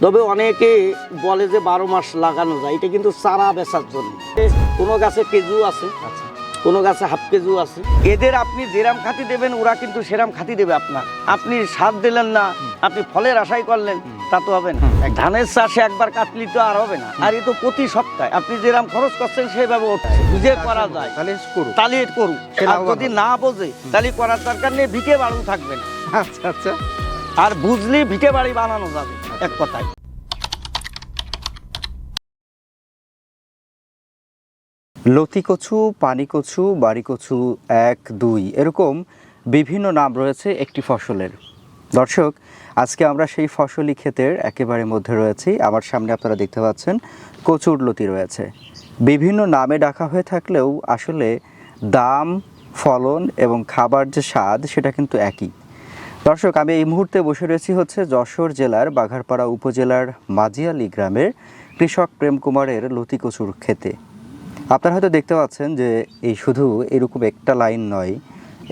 তবে অনেকে বলে যে 12 মাস লাগানো যায়, এটা কিন্তু চারা বেচার জন্য। কোনো গাছে কেজু আছে, কোনো গাছে হাফ কেজু আছে। এদের আপনি যেরাম খাতি দেবেন ওরা কিন্তু সেরাম খাতি দেবে আপনার। আপনি সার দিলেন না, আপনি ফলের আশাই করলেন, তা তো হবে না। ধানের চাষে একবার কাটলি তো আর হবে না। আর এ তো প্রতি সপ্তাহে আপনি যেরাম খরচ করছেন সেইভাবে বুঝে করা যায়, তাহলে করুন। আর যদি না বোঝে তাহলে করার দরকার নেই, ভিটে বাড়ু থাকবেন। আচ্ছা আচ্ছা, আর বুঝলি ভিটে বাড়ি বানানো যাবে এক কথায়। লতি কচু, পানি কচু, বাড়ি কচু 1, 2 এরকম বিভিন্ন নাম রয়েছে একটি ফসলের। দর্শক, আজকে আমরা সেই ফসলি ক্ষেতের একেবারে মধ্যে রয়েছি। আমার সামনে আপনারা দেখতে পাচ্ছেন কচুর লতি রয়েছে। বিভিন্ন নামে ডাকা হয়ে থাকলেও আসলে দাম, ফলন এবং খাবার যে স্বাদ সেটা কিন্তু একই। দর্শক, আমি এই মুহূর্তে বসে রয়েছি হচ্ছে যশোর জেলার বাঘারপাড়া উপজেলার মাঝিয়ালি গ্রামের কৃষক প্রেম কুমারের লতি কচুর ক্ষেতে। আপনারা হয়তো দেখতে পাচ্ছেন যে এই শুধু এরকম একটা লাইন নয়,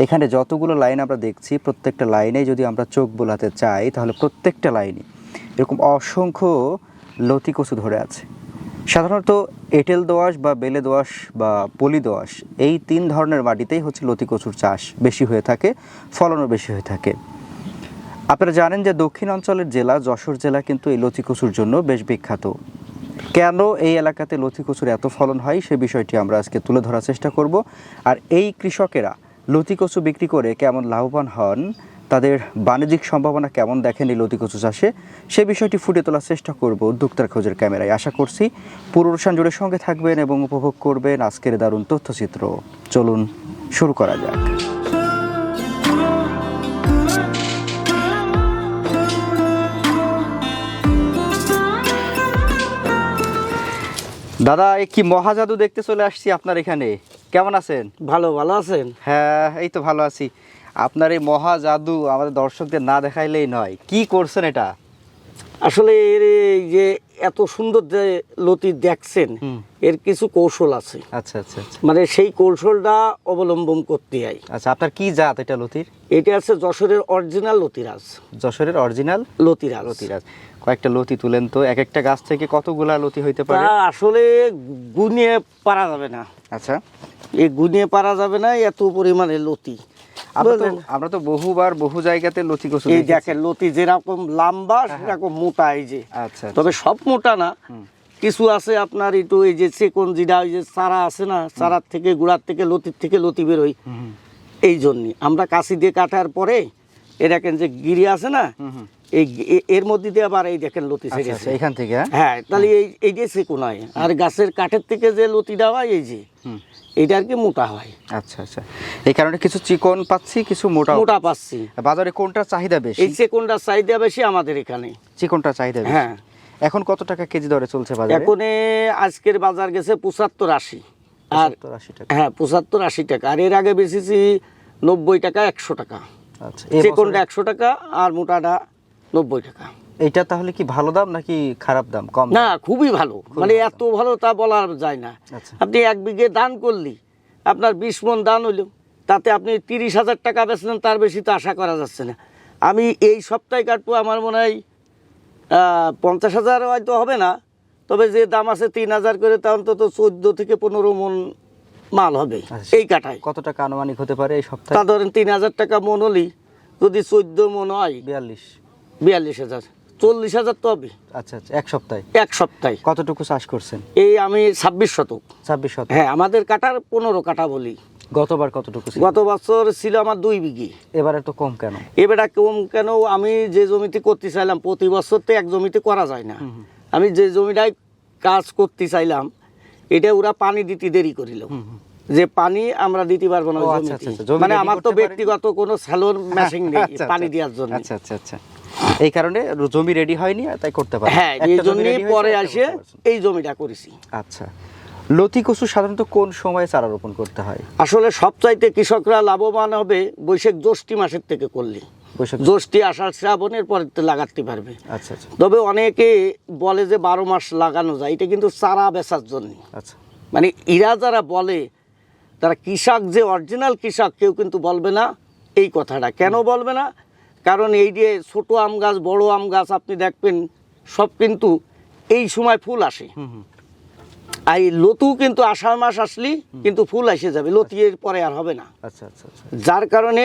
এখানে যতগুলো লাইন আমরা দেখছি প্রত্যেকটা লাইনে যদি আমরা চোখ বোলাতে চাই তাহলে প্রত্যেকটা লাইনে এরকম অসংখ্য লতি কচু ধরে আছে। সাধারণত এঁটেল দোআঁশ বা বেলে দোআঁশ বা পলি দোআঁশ এই 3 ধরনের মাটিতেই হচ্ছে লতি কচুর চাষ বেশি হয়ে থাকে, ফলনও বেশি হয়ে থাকে। আপনারা জানেন যে দক্ষিণ অঞ্চলের জেলা যশোর জেলা কিন্তু এই লতি কচুর জন্য বেশ বিখ্যাত। কেন এই এলাকাতে লতি কচুর এত ফলন হয় সে বিষয়টি আমরা আজকে তুলে ধরার চেষ্টা করব। আর এই কৃষকেরা লতি কচু বিক্রি করে কেমন লাভবান হন, তাদের বাণিজ্যিক সম্ভাবনা কেমন দেখেন এই লতি কচু চাষে, সে বিষয়টি ফুটে তোলার চেষ্টা করব উদ্যোক্তার খোঁজের ক্যামেরায়। আশা করছি পুরো অনুষ্ঠান জুড়ে সঙ্গে থাকবেন এবং উপভোগ করবেন আজকের দারুণ তথ্যচিত্র। চলুন শুরু করা যাক। দাদা, এই কি মহাজাদু দেখতে চলে আসছি আপনার এখানে। কেমন আছেন? ভালো আছেন? হ্যাঁ, এই তো ভালো আছি। আপনার এই মহাজাদু আমাদের দর্শকদের না দেখাইলেই নয়। কি করছেন এটা? আসলে এর এই যে এত সুন্দর যে লতি দেখছেন, এর কিছু কৌশল আছে। আচ্ছা আচ্ছা আচ্ছা, মানে সেই কৌশলটা অবলম্বন করতে হয়। আচ্ছা, আপনার কি জাত এটা লতির? এটা আছে যশোরের অরিজিনাল লতিরাজ। যশোরের অরিজিনাল লতিরাজ। লতিরাজ। কয়েকটা লতি তুলেন তো। এক একটা গাছ থেকে কতগুলা লতি হইতে পারে? আসলে গুনিয়ে পারা যাবে না। আচ্ছা, এই গুনিয়ে পারা যাবে না, এত পরিমাণে লতি। আমরা তো বহুবার বহু জায়গাতে লতি কচু এই দেখেন লতি যেরকম লম্বা সেরকম মোটা। এই যে আচ্ছা, তবে সব মোটা না, কিছু আছে আপনার একটু এই যে চেকন জিরা, ওই যে চারা আছে না, চারার থেকে গুড়ার থেকে লতির থেকে লতি বেরোয়। এই জন্যে আমরা কাশি দিয়ে কাটার পরে এ দেখেন যে গিরি আছে না, এই এর মধ্যে দিয়ে আবার এই দেখেন লতি ছেড়েছে এখান থেকে। হ্যাঁ, তাহলে এই যে চেকন হয়। আর গাছের কাঠের থেকে যে লতিটা হয় এই যে এইটা আর কি মোটা হয়। আচ্ছা আচ্ছা, এই কারণে কিছু চিকন পাচ্ছি, কিছু মোটা পাচ্ছি। বাজারে কোনটার চাহিদা বেশি? এই চেকনটার চাহিদা বেশি আমাদের এখানে। চিকনটার চাহিদা বেশি। হ্যাঁ। এখন কত টাকা কেজি দরে চলছে বাজারে? এখন আজকের বাজার গেছে 75-80। আর 75-80 টাকা। হ্যাঁ, 75-80 টাকা। আর এর আগে বেচেছি 90 টাকা, 100 টাকা। আচ্ছা, চেকনটা 100 টাকা আর মোটাটা 90 টাকা। এইটা তাহলে কি ভালো দাম নাকি খারাপ দাম? কম না, খুবই ভালো। মানে এত ভালো তা বলা যায় না। আপনি 1 বিঘে দান করলি, আপনার 20 মণ দান হইলো, তাতে আপনি 30,000 টাকা বেচলেন, তার বেশি তো আশা করা যাচ্ছে না। আমি এই সপ্তাহে কাটবো, আমার মনে হয় 50,000 হয়তো হবে না, তবে যে দাম আছে 3,000 করে, তা অন্তত 14 থেকে 15 মণ মাল হবে এই কাঠায়। কত টাকা আনুমানিক হতে পারে এই সপ্তাহে? তা ধরেন 3,000 টাকা মণ হলি, যদি 14 মণ হয় 42,000, 40,000 তো হবে। আচ্ছা আচ্ছা, এক সপ্তাহে কতটুকু চাষ করছেন? এই আমি 26 শতক। 26 শতক? হ্যাঁ, আমাদের কাটার 15 কাঠা বলি। গতবার কতটুকু ছিল? গত বছর ছিল আমার 2 বিঘি। এবারে তো কম কেন? এবারে কম কেন? আমি যে জমিতে করতে চাইলাম, প্রতি বছর তো এক জমিতে করা যায় না। আমি যে জমিটায় কাজ করতে চাইলাম, এটা ওরা পানি দিতে দেরি করিল, যে পানি আমরা দিতে পারবো না। মানে আমার তো ব্যক্তিগত কোনো স্যালোর মেশিন নেই পানি দেওয়ার জন্য। আচ্ছা আচ্ছা আচ্ছা, এই কারণে জমি রেডি হয়নি, তাই করতে পারি। হ্যাঁ, এই জন্য পরে আসে এই জমিটা করেছি। আচ্ছা, লতি কচু সাধারণত কোন সময় চারা রোপণ করতে হয়? আসলে সবচাইতে কৃষকরা লাভবান হবে বৈশাখ জ্যৈষ্ঠী মাসের থেকে করলে। জ্যৈষ্ঠী, আষাঢ়, শ্রাবণের পরে লাগাতে পারবে। আচ্ছা আচ্ছা, তবে অনেকে বলে যে 12 মাস লাগানো যায়, এটা কিন্তু চারা বেচার জন্য। আচ্ছা, মানে এরা যারা বলে তারা কৃষক, যে অরিজিনাল কৃষক, কেউ কিন্তু বলবে না এই কথাটা। কেন বলবে না? কারণ এই যে ছোট আম গাছ, বড় আম গাছ আপনি দেখবেন সব কিন্তু এই সময় ফুল আসে। আর এই লতু কিন্তু আষাঢ় মাস আসলেই কিন্তু ফুল এসে যাবে, লতি এর পরে আর হবে না। আচ্ছা আচ্ছা আচ্ছা। যার কারণে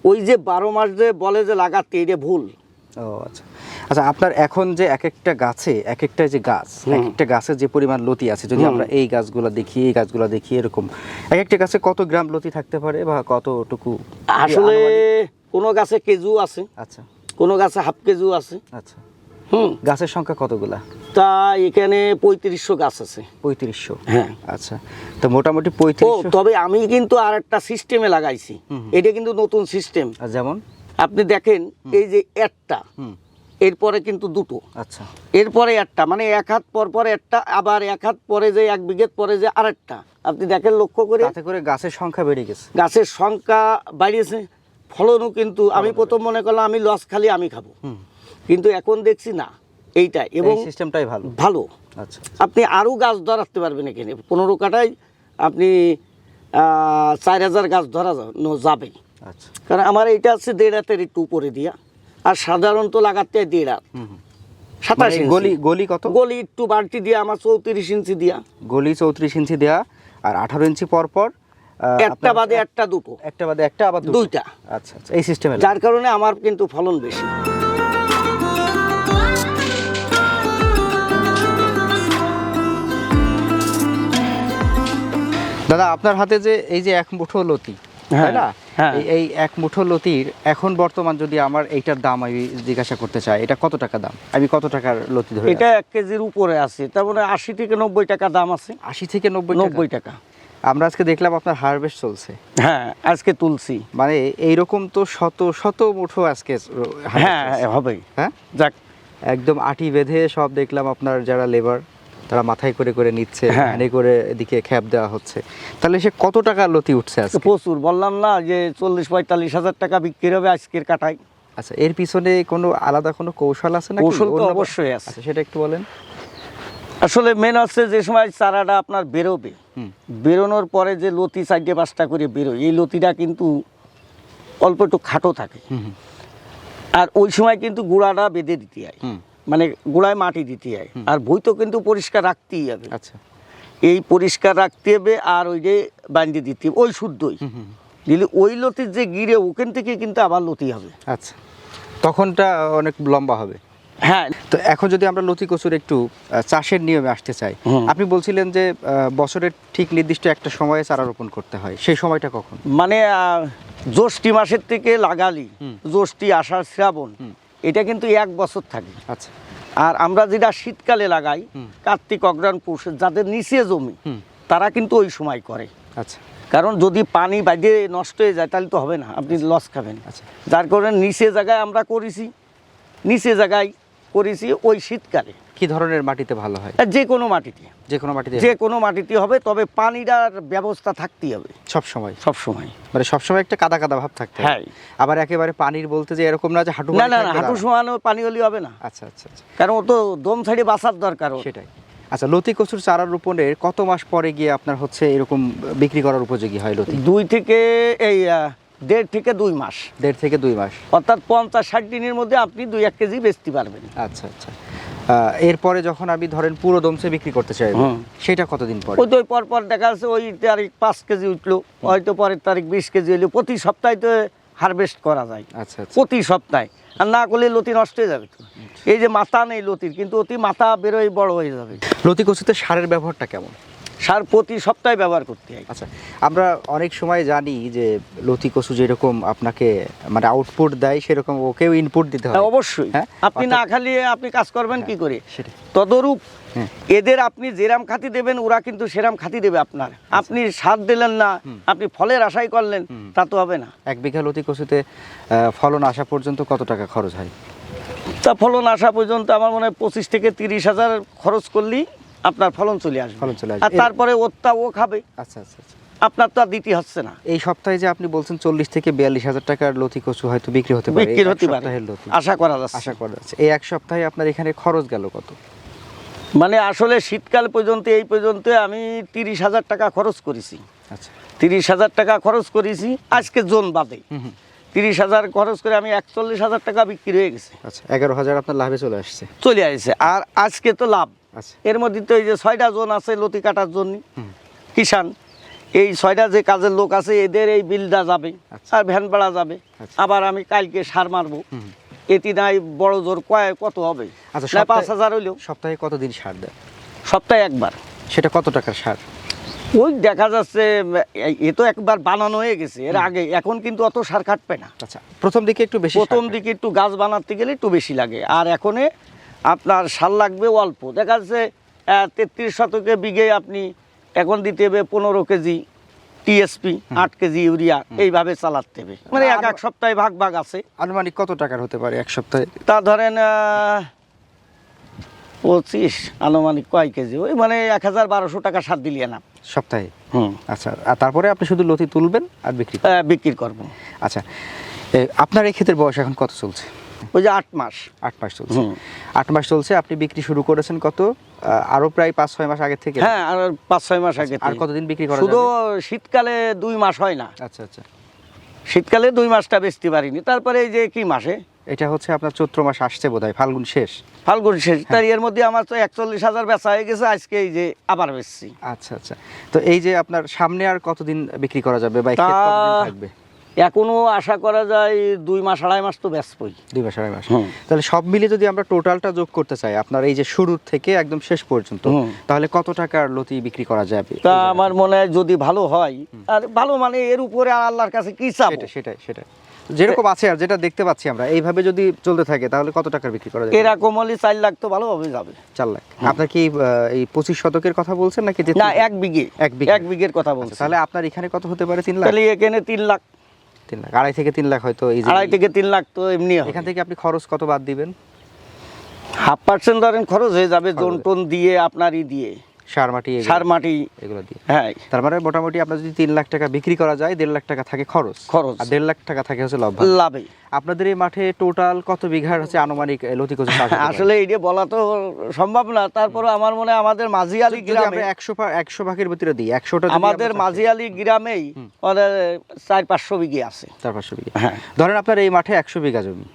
ওই যে 12 মাস যে বলে যে লাগাতে, এটা ভুল। ও আচ্ছা আচ্ছা, আপনার এখন যে এক একটা গাছে এক একটা যে গাছ, এক একটা গাছে যে পরিমাণ লতি আছে, যদি আমরা এই গাছগুলো দেখি এই গাছগুলো দেখি, এরকম এক একটা গাছে কত গ্রাম লতি থাকতে পারে বা কতটুকু? আসলে কোনো গাছে কেজু আছে, আচ্ছা কোনো গাছে হাফ কেজু আছে। আচ্ছা, গাছের সংখ্যা কতগুলা? তা এখানে 3500 গাছ আছে। 3500? হ্যাঁ। আচ্ছা, তো মোটামুটি ও 3500। তবে আমি কিন্তু আর একটা সিস্টেমে লাগাইছি, এটা কিন্তু নতুন সিস্টেম। যেমন আপনি দেখেন এই যে একটা, এরপরে কিন্তু দুটো, আচ্ছা এরপরে একটা, মানে এক হাত পর পর একটা, আবার এক হাত পরে যে 1 বিঘে পরে যে আরেকটা। আপনি দেখেন লক্ষ্য করে, তাতে করে গাছের সংখ্যা বেড়ে গেছে, গাছের সংখ্যা বাড়িয়েছে, ফলনও কিন্তু আমি প্রথম মনে করলাম আমি লস খালি আমি খাবো, কিন্তু এখন দেখছি না এইটা, এবং সিস্টেমটাই ভালো ভালো। আচ্ছা, আপনি আরও গাছ ধরাতে পারবেন এখানে, 15 কাঠায় আপনি 4000 গাছ ধরা যাবে। আচ্ছা, কারণ আমার এইটা আছে 1.5 হাতের একটু উপরে দিয়া, আর সাধারণত লাগাতে 1.5 হাত। 27 ইঞ্চি। গলি গলি কত? গলি একটু বাড়তি দিয়া আমার 34 ইঞ্চি দিয়া, গলি 34 ইঞ্চি দেয়া, আর 18 ইঞ্চি পর পর একটা বাদে একটা, দুটো, একটা বাদে একটা, আবার দুইটা। আচ্ছা আচ্ছা, এই সিস্টেমে যার কারণে আমার কিন্তু ফলন বেশি। দাদা, আপনার হাতে যে এই যে এক মুঠো লতি, তাই না? হ্যাঁ। এই এক মুঠো লতির এখন বর্তমান যদি আমার এইটার দাম আমি জিজ্ঞাসা করতে চাই, এটা কত টাকা দাম? আমি কত টাকার লতি ধরে? এটা 1 কেজির উপরে আছে, তার মানে 80 থেকে 90 টাকা দাম আছে। 80 থেকে 90 টাকা। আমরা আজকে দেখলাম আপনার হারভেস্ট চলছে। হ্যাঁ, আজকে তুলছি। মানে এইরকম তো শত শত মুঠো আজকে হ্যাঁ হবে। হ্যাঁ, যাক, একদম আটি বেঁধে সব দেখলাম আপনার যারা লেবার তারা মাথায় করে করে নিচ্ছে, হ্যাঁ। ভ্যানে করে এদিকে খ্যাপ দেওয়া হচ্ছে। তাহলে সে কত টাকা লতি উঠছে আজকে? প্রচুর, বললাম না যে 40-45 হাজার টাকা বিক্রি হবে আজকের কাটায়। আচ্ছা, এর পিছনে কোনো আলাদা কোনো কৌশল আছে না? কৌশল তো অবশ্যই আছে। আচ্ছা, সেটা একটু বলেন। আসলে মেন হচ্ছে যে সময় চারাটা আপনার বেরোবে, বেরোনোর পরে যে লতি 4-5টা করে বেরোয়, এই লতিটা কিন্তু অল্প একটু খাটো থাকে, আর ওই সময় কিন্তু গুঁড়াটা বেঁধে দিতে হয়, মানে গোড়ায় মাটি দিতে হয়, আর বই তো কিন্তু পরিষ্কার রাখতেই হবে। আচ্ছা, এই পরিষ্কার রাখতে হবে, আর ওই যে বাঁধে দিতে হবে ওই শুদ্ধই দিলে ওই লতির যে গিরে ওখান থেকে কিন্তু আবার লতি হবে। আচ্ছা, তখনটা অনেক লম্বা হবে। হ্যাঁ। তো এখন যদি আমরা লতি কচুর একটু চাষের নিয়মে আসতে চাই, আপনি বলছিলেন যে বছরের ঠিক নির্দিষ্ট একটা সময়ে চারা রোপণ করতে হয়, সেই সময়টা কখন? মানে জ্যৈষ্ঠী মাসের থেকে লাগালি, জ্যৈষ্ঠী, আষাঢ়, শ্রাবণ, এটা কিন্তু 1 বছর থাকে। আচ্ছা, আর আমরা যেটা শীতকালে লাগাই, কার্তিক, অগ্রহায়ণ, পৌষ, যাদের নিচে জমি তারা কিন্তু ওই সময় করে। আচ্ছা, কারণ যদি পানি বাইরে নষ্ট হয়ে যায় তাহলে তো হবে না, আপনি লস খাবেন। আচ্ছা, যার কারণে নিচে জায়গায় আমরা করেছি, নিচে জায়গায় করেছি ওই শীতকালে। কি ধরনের মাটিতে ভালো হয়? যে কোনো মাটিতে, যে কোনো মাটিতে, যে কোনো মাটিতে হবে, তবে পানিটার ব্যবস্থা থাকতেই হবে সব সময়। সব সময়, মানে সব সময় একটা কাদা কাদা ভাব থাকতে হবে। হ্যাঁ। আবার একেবারে পানির বলতে যে এরকম না যে হাঁটু, না না না, হাঁটু সমানো পানি হলে হবে না। আচ্ছা আচ্ছা আচ্ছা, কারণ ও তো দম ছাড়িয়ে বাঁচার দরকার। সেটাই। আচ্ছা, লতি কচুর চারা রোপণের কত মাস পরে গিয়ে আপনার হচ্ছে এরকম বিক্রি করার উপযোগী হয় লতি? 2 থেকে 1.5 থেকে 2 মাস, 1.5 থেকে 2 মাস, অর্থাৎ 50-60 দিনের মধ্যে আপনি 2-1 কেজি বেচতে পারবেন। আচ্ছা আচ্ছা। এরপরে যখন আমি ধরেন পুরো দমসে বিক্রি করতে চাই, সেটা কতদিন পরে? ওই তো পর পর দেখা যাচ্ছে ওই তারিখ 5 কেজি উঠলো, হয়তো পরের তারিখ 20 কেজি হইলো। প্রতি সপ্তাহে তো হারভেস্ট করা যায়। আচ্ছা আচ্ছা, প্রতি সপ্তাহে, আর না করলে লতি নষ্ট হয়ে যাবে। তো এই যে মাথা নেই লতির, কিন্তু অতি মাথা বেরোয় বড় হয়ে যাবে। লতি কচুতে সারের ব্যবহারটা কেমন? সার প্রতি সপ্তাহে ব্যবহার করতে হয়। আচ্ছা, আমরা অনেক সময় জানি যে লতি কচু যেরকম আপনাকে মানে আউটপুট দেয়, সেরকম ওকেও ইনপুট দিতে হয়। অবশ্যই। হ্যাঁ, আপনি না খালি আপনি কাজ করবেন কি করে? সেটাই। তদরূপ এদের আপনি যেরাম খাতি দেবেন ওরা কিন্তু সেরাম খাতি দেবে আপনার। আপনি সার দিলেন না, আপনি ফলের আশাই করলেন, তা তো হবে না। 1 বিঘা লতি কচুতে ফলন আসা পর্যন্ত কত টাকা খরচ হয়? তা ফলন আসা পর্যন্ত আমার মনে হয় 25 থেকে 30 হাজার খরচ করলেই আপনার ফলন চলে আসবে। ফলন চলে আসবে। আর তারপরে ওরটা ও খাবে, আচ্ছা আচ্ছা আচ্ছা। আপনার তো আর দিতে হচ্ছে না। এই সপ্তাহে যে আপনি বলছেন 40 থেকে 42 হাজার টাকার লতি কচু হয়তো বিক্রি হতে পারে, বিক্রি হতে পারে, সপ্তাহের লতি আশা করা যাচ্ছে। আশা করা যাচ্ছে। এই এক সপ্তাহে আপনার এখানে খরচ গেল কত? মানে আসলে শীতকাল পর্যন্ত এই পর্যন্ত আমি 30 হাজার টাকা খরচ করেছি। আচ্ছা, 30 হাজার টাকা খরচ করেছি আজকে জোন বাদে। 30,000 খরচ করে আমি 41,000 টাকা বিক্রি হয়ে গেছে, আচ্ছা 11,000 আপনার লাভে চলে আসছে। চলে আসছে। আর আজকে তো লাভ, আচ্ছা এর মধ্যে তো এই যে 6টা জন আছে লতি কাটার জন্য কিষান, এই 6টা যে কাজের লোক আছে এদের এই বিলটা যাবে, আচ্ছা। আর ভ্যান ভাড়া যাবে। আচ্ছা। আবার আমি কালকে সার মারবো, এটি নাই বড় জোর কত হবে, আচ্ছা, না সপ্তাহে- 5,000 হইলেও। সপ্তাহে কতদিন সার দেন? সপ্তাহে একবার। সেটা কত টাকার সার? ওই দেখা যাচ্ছে এ তো একবার বানানো হয়ে গেছে এর আগে, এখন কিন্তু অত সার কাটবে না। আচ্ছা প্রথম দিকে একটু বেশি সার প্রথম খায়। দিকে একটু গাছ বানাতে গেলে একটু বেশি লাগে, আর এখনে আপনার সার লাগবে অল্প। দেখা যাচ্ছে 33 শতকে বিঘে আপনি এখন দিতে হবে 15 কেজি টিএসপি, 8 কেজি ইউরিয়া, এইভাবে চালাতে হবে। মানে এক এক সপ্তাহে ভাগ ভাগ আছে। আনুমানিক কত টাকার হতে পারে এক সপ্তাহে? তা ধরেন 25 আনুমানিক কয় কেজি, ওই মানে 1,1200 টাকা সার দিলিয়ে না সপ্তাহে। আচ্ছা আর তারপরে আপনি শুধু লতি তুলবেন আর বিক্রি করবেন? বিক্রি করবো। আচ্ছা আপনার এই ক্ষেতের বয়স এখন কত চলছে? ওই যে 8 মাস। 8 মাস চলছে। 8 মাস চলছে, আপনি বিক্রি শুরু করেছেন কত? আরো প্রায় 5-6 মাস আগে থেকে? হ্যাঁ, আর 5-6 মাস আগে। আর কতদিন বিক্রি করা শুধু যাবে? শীতকালে 2 মাস হয় না। আচ্ছা আচ্ছা। শীতকালে 2 মাসটা বেচতে পারিনি, তারপরে এই যে কি মাসে, এটা হচ্ছে আপনার চৈত্র মাস আসছে বোধহয়, ফাল্গুন শেষ। ফাল্গুন শেষ, তার এর মধ্যে আমার তো 41,000 বেচা হয়ে গেছে, আজকে এই যে আবার বেচছি। আচ্ছা আচ্ছা। তো এই যে আপনার সামনে আর কতদিন বিক্রি করা যাবে বা এই ক্ষেত কতদিন থাকবে? এখনো আশা করা যায় 2 মাস 2.5 মাস তো বেচবই। 2 মাস 2.5 মাস। হুম। তাহলে সব মিলিয়ে যদি আমরা টোটালটা যোগ করতে চাই আপনার এই যে শুরুর থেকে একদম শেষ পর্যন্ত, তাহলে কত টাকার লতি বিক্রি করা যাবে? তা আমার মনে হয় যদি ভালো হয়, আর ভালো মানে এর উপরে আর আল্লাহর কাছে কি চাবো। সেটাই যেরকম আছে আর যেটা দেখতে পাচ্ছি আমরা, এইভাবে যদি চলতে থাকে তাহলে কত টাকার বিক্রি করা যাবে? এরকম হলে 4 লাখ তো ভালোভাবে যাবে। 4 লাখ। আপনার কি এই 25 শতকের কথা বলছেন নাকি? না, 1 বিঘে। এক বিঘে। 1 বিঘের কথা বলছি। তাহলে আপনার এখানে কত হতে পারে? 3 লাখ। তাহলে এখানে 3 লাখ, 3 লাখ, 2.5 থেকে 3 লাখ হয়তো। এই যে 2.5 থেকে 3 লাখ তো এমনি হবে। এখান থেকে আপনি খরচ কত বাদ দিবেন? 0.5% ধরেন খরচ হয়ে যাবে, জন টন দিয়ে আপনারই দিয়ে, সার মাটি সার মাটি এগুলো দিয়ে। হ্যাঁ। তার মানে মোটামুটি আপনার যদি 3 লাখ টাকা বিক্রি করা যায়, 1.5 লাখ টাকা থাকে খরচ, আর 1.5 লাখ টাকা থাকে হচ্ছে লাভে। আপনাদের এই মাঠে টোটাল কত বিঘার হচ্ছে আনুমানিক লতি কচু চাষ? আসলে এইটা বলা তো সম্ভব না, তারপরে আমার মনে হয় আমাদের মাঝিয়ালি গ্রামে 100 ভাগের ভিতরে দিই 100টা, আমাদের মাঝিয়ালি গ্রামেই 400-500 বিঘে আছে। 400 বিঘা। হ্যাঁ। ধরেন আপনার এই মাঠে 100 বিঘা জমি,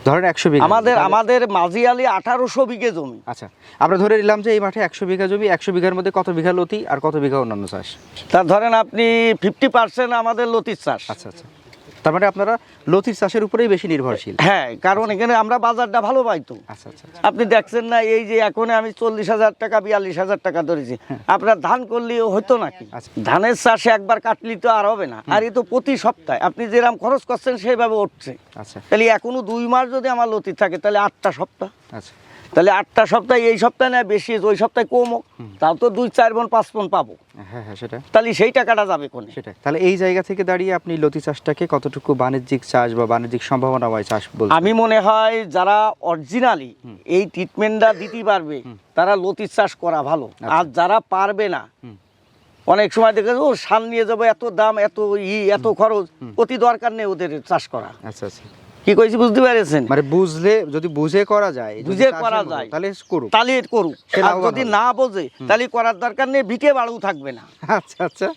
ধরেন 100 বিঘা। আমাদের মাঝিয়ালি 1800 বিঘে জমি। আচ্ছা আমরা ধরে নিলাম যে এই মাঠে 100 বিঘা জমি, 100 বিঘার মধ্যে কত বিঘা লতি আর কত বিঘা অন্যান্য চাষ? তা ধরেন আপনি 50% আমাদের লতির চাষ। আচ্ছা আচ্ছা। তার মানে আপনারা লতির চাষের উপরেই বেশি নির্ভরশীল? হ্যাঁ, কারণ এখানে আমরা বাজারটা ভালো পাই তো। আচ্ছা আচ্ছা। আপনি দেখছেন না, এই যে এখন আমি 40,000 টাকা 42,000 টাকা ধরেছি, আপনার ধান করলেও হতো নাকি? আচ্ছা। ধানের চাষে একবার কাটলি তো আর হবে না, আর এই তো প্রতি সপ্তাহে আপনি যেরকম খরচ করছেন সেইভাবে উঠছে। আচ্ছা তাহলে এখনো 2 মাস যদি আমার লতি থাকে তাহলে 8টা সপ্তাহ, আচ্ছা। তাহলে 8টা সপ্তাহে, এই সপ্তাহে না বেশি, ওই সপ্তাহে কমও, তাও তো 2-4 মণ 5 মণ পাবো। হ্যাঁ হ্যাঁ সেটা। তাহলে সেই টাকাটা যাবে কোনে? সেটাই। তাহলে এই জায়গা থেকে দাঁড়িয়ে আপনি লতি চাষটাকে কতটুকু বাণিজ্যিক চাষ বা বাণিজ্যিক সম্ভাবনাময় চাষ বলছেন? আমি মনে হয় যারা অরিজিনালি এই ট্রিটমেন্টটা দিতে পারবে তারা লতির চাষ করা ভালো। আর যারা পারবে না, অনেক সময় দেখে ও সার নিয়ে যাবো, এত দাম, এত খরচ, অতি দরকার নেই ওদের চাষ করা। আচ্ছা আচ্ছা। কি কইছি বুঝতে পেরেছেন? মানে বুঝলে, যদি বুঝে করা যায়, বুঝে করা যায় তাহলে করুক, তাহলে করুক। আর যদি না বোঝে তাহলে করার দরকার নেই, ভিটে বাড়িও থাকবে না। আচ্ছা আচ্ছা।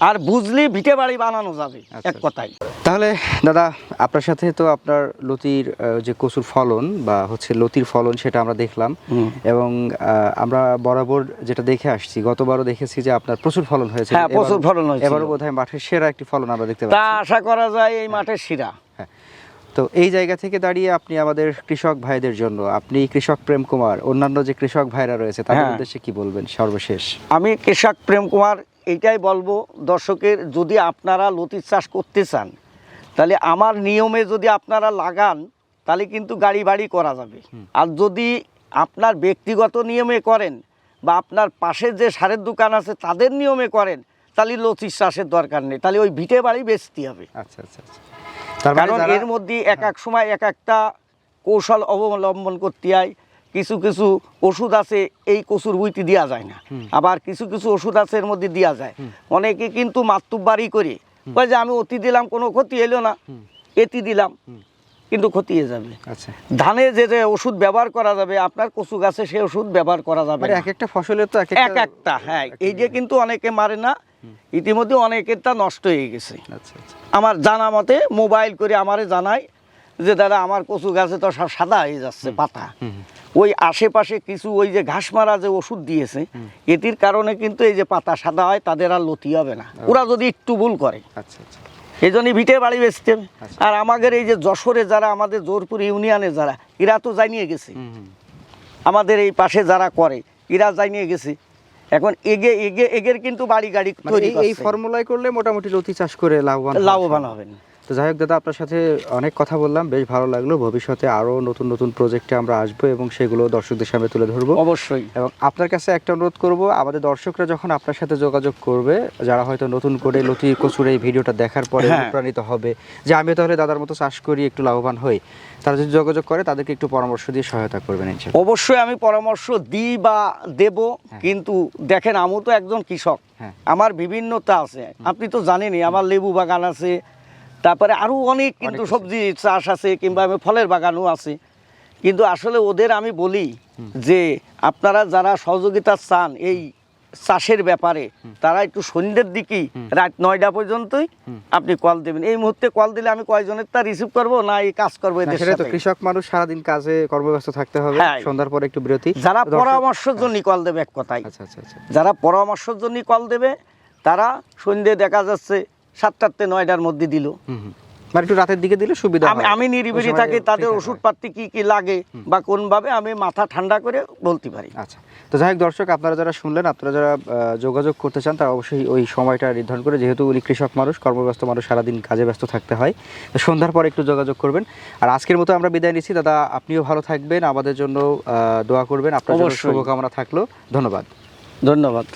আর বুঝলি ভিটে বাড়ি বানানো যাবে এক কথায়। তাহলে দাদা আপনার সাথে তো আপনার লতির যে কচুর ফলন বা হচ্ছে লতির ফলন সেটা আমরা দেখলাম, এবং আমরা বরাবর যেটা দেখে আসছি, গতবারও দেখেছি যে আপনার প্রচুর ফলন হয়েছে। হ্যাঁ, প্রচুর ফলন হয়েছে। এবারও বোধহয় মাঠের সেরা একটি ফলন আমরা দেখতে তা পাচ্ছি। আশা করা যায় এই মাঠের শিরা। তো এই জায়গা থেকে দাঁড়িয়ে আপনি আমাদের কৃষক ভাইদের জন্য, আপনি কৃষক প্রেম কুমার, অন্যান্য যে কৃষক ভাইরা রয়েছে তাদের উদ্দেশ্যে কি বলবেন সর্বশেষ? আমি কৃষক প্রেম কুমার এইটাই বলবো দর্শকের, যদি আপনারা লতির চাষ করতে চান তাহলে আমার নিয়মে যদি আপনারা লাগান তাহলে কিন্তু গাড়ি বাড়ি করা যাবে। আর যদি আপনার ব্যক্তিগত নিয়মে করেন বা আপনার পাশে যে সারের দোকান আছে তাদের নিয়মে করেন তাহলে লতির চাষের দরকার নেই, তাহলে ওই ভিটে বাড়ি বেচতে হবে। আচ্ছা আচ্ছা আচ্ছা। কারণ এর মধ্যে এক এক সময় এক একটা কৌশল অবলম্বন করতে হয়। কিছু কিছু ওষুধ আছে এই কচুর বুইতে দেওয়া যায় না, আবার কিছু কিছু ওষুধ আছে এর মধ্যে দেওয়া যায়। অনেকে কিন্তু মাতুব্বারি করে কয় যে আমি অতি দিলাম কোনো ক্ষতি এলো না, এটি দিলাম কিন্তু ক্ষতি হয়ে যাবে। আচ্ছা। ধানে যে যে ওষুধ ব্যবহার করা যাবে আপনার কচু গাছে সেই ওষুধ ব্যবহার করা যাবে মানে এক একটা ফসলের তো এক একটা। হ্যাঁ, এই যে কিন্তু অনেকে মারে না, ইতিমধ্যে অনেকেরটা নষ্ট হয়ে গেছে। আচ্ছা আচ্ছা আমার জানা মতে মোবাইল করে আমারে জানায় যে দাদা আমার কচু গাছে তো সব সাদা হয়ে যাচ্ছে পাতা। ওই আশেপাশে কিছু ওই যে ঘাস মারা যে ওষুধ দিয়েছে এটির কারণে কিন্তু এই যে পাতা সাদা হয়, তাদের আর লতি হবে না, ওরা যদি একটু ভুল করে। আচ্ছা আচ্ছা এই জন্যই ভিটে বাড়ি বেচতে হবে। আর আমাদের এই যে যশোরে যারা, আমাদের জোরপুর ইউনিয়নে যারা, এরা তো জানিয়ে গেছে, আমাদের এই পাশে যারা করে এরা জানিয়ে গেছে। এখন এগের কিন্তু বাড়ি গাড়ি তৈরি এই ফর্মুলায় করলে মোটামুটি লতি চাষ করে লাভবান হবেন। তো যাই হোক দাদা, আপনার সাথে অনেক কথা বললাম, বেশ ভালো লাগলো। ভবিষ্যতে আরও নতুন নতুন প্রজেক্টে আমরা আসবো এবং সেগুলো দর্শকদের সামনে তুলে ধরবো অবশ্যই। এবং আপনার কাছে একটা অনুরোধ করব, আমাদের দর্শকরা যখন আপনার সাথে যোগাযোগ করবে, যারা হয়তো নতুন করে লতি কচুর এই ভিডিওটা দেখার পরে অনুপ্রাণিত হবে যে আমি তাহলে দাদার মতো চাষ করি, একটু লাভবান হই, তারা যদি যোগাযোগ করে তাদেরকে একটু পরামর্শ দিয়ে সহায়তা করবেন ইনশাআল্লাহ। অবশ্যই আমি পরামর্শ দিই বা দেব, কিন্তু দেখেন আমি তো একজন কৃষক, আমার বিভিন্নতা আছে, আপনি তো জানেনই, আমার লেবু বাগান আছে, তারপরে আরও অনেক কিন্তু সবজি চাষ আছে, কিংবা আমি ফলের বাগানও আছে। কিন্তু আসলে ওদের আমি বলি যে আপনারা যারা সহযোগিতা চান এই চাষের ব্যাপারে, তারা একটু সন্ধ্যের দিকেই রাত 9টা পর্যন্তই আপনি কল দেবেন। এই মুহূর্তে কল দিলে আমি কয়জনের তা রিসিভ করবো না এই কাজ করবো এদের সেটা তো সাথে। কৃষক মানুষ সারাদিন কাজে কর্মব্যস্ত থাকতে হবে, সন্ধ্যার পরে একটু বিরতি। যারা পরামর্শের জন্য কল দেবে, এক কথায় আচ্ছা আচ্ছা আচ্ছা, যারা পরামর্শের জন্য কল দেবে তারা সন্ধ্যে দেখা যাচ্ছে 7টাতে 9টার মধ্যে দিল, মানে একটু রাতের দিকে দিলে সুবিধা হয়। আমি নিরিবিলি থাকি, তাদের ওষুধপাতি কি কি লাগে বা কোনভাবে আমি মাথা ঠান্ডা করে বলতে পারি। আচ্ছা, তো যাই হোক দর্শক, আপনারা যারা শুনলেন, আপনারা যারা যোগাযোগ করতে চান তারা অবশ্যই ওই সময়টা নির্ধারণ করে, যেহেতু উনি কৃষক মানুষ, কর্মব্যস্ত মানুষ, সারাদিন কাজে ব্যস্ত থাকতে হয়, তো সন্ধ্যার পরে একটু যোগাযোগ করবেন। আর আজকের মতো আমরা বিদায় নিচ্ছি দাদা, আপনিও ভালো থাকবেন, আমাদের জন্য দোয়া করবেন, আপনার জন্য শুভকামনা থাকলো। ধন্যবাদ।